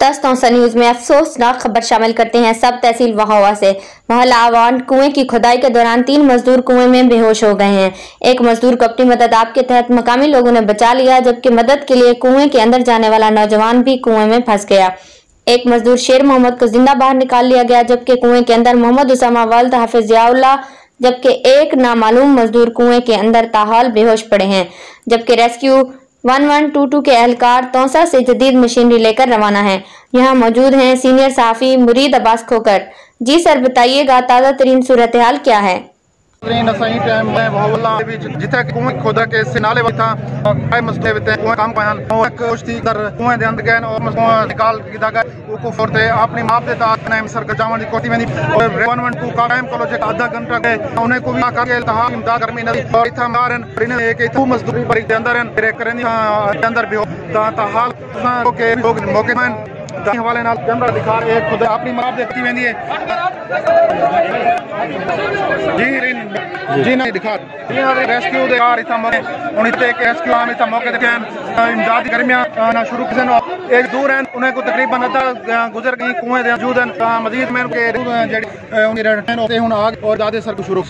Taunsa news में अफसोसनाक खबर शामिल करते हैं। सब तहसील वहावा से महल आवान कुएं की खुदाई के दौरान 3 मजदूर कुएं में बेहोश हो गए हैं। एक मजदूर को अपनी मदद आप के तहत मकामी लोगों ने बचा लिया, जबकि मदद के लिए कुएं के अंदर जाने वाला नौजवान भी कुएं में फंस गया। एक मजदूर शेर मोहम्मद को जिंदा बाहर निकाल लिया गया, जबकि कुएं के अंदर मोहम्मद उसामा वाल्द हाफिज जियाउल्लाह, जबकि एक नामालूम मजदूर कुएं के अंदर ताहाल बेहोश पड़े हैं। जबकि रेस्क्यू 1122 के एहलकार तौसा से जदीद मशीनरी लेकर रवाना है। यहाँ मौजूद हैं सीनियर सहाफी मुरीद अब्बास खोकर। जी सर, बताइएगा ताज़ा तरीन सूरत हाल क्या है? जिथे कुएं खोदा के सिनाले था मसले विते कुएं काम पायन कोश्ती कर कुएं दे अंदर गए और कुएं निकाल किदा गए को फोरते अपनी माप देता नाम सर गजावन दी कोती वेंदी और 112 का टाइम कॉलेज एक आधा घंटा गए उन्हें को भी करके इल्तहा इमदाद करमी नदी और इथा मारन परिने एक इतु मजदूरी पर के अंदर रे करनी अंदर भी हो ता हाल के लोग मौके में दाई हवाले नाल कैमरा दिखा एक खुद अपनी माप देती वेंदी है। जी नहीं दिखा रेस्क्यू दे आ इथा मौके उन इते के रेस्क्यू आम इथा मौके ते इमदाद गर्मियां ना शुरू किसन एक दूर हैं उन्हें को तकरीबन अद्धा गुजर गई कुएं दे मौजूद हैं मजीद में के जेडी उनकी रेड होते हुन आग और दादे सर को शुरू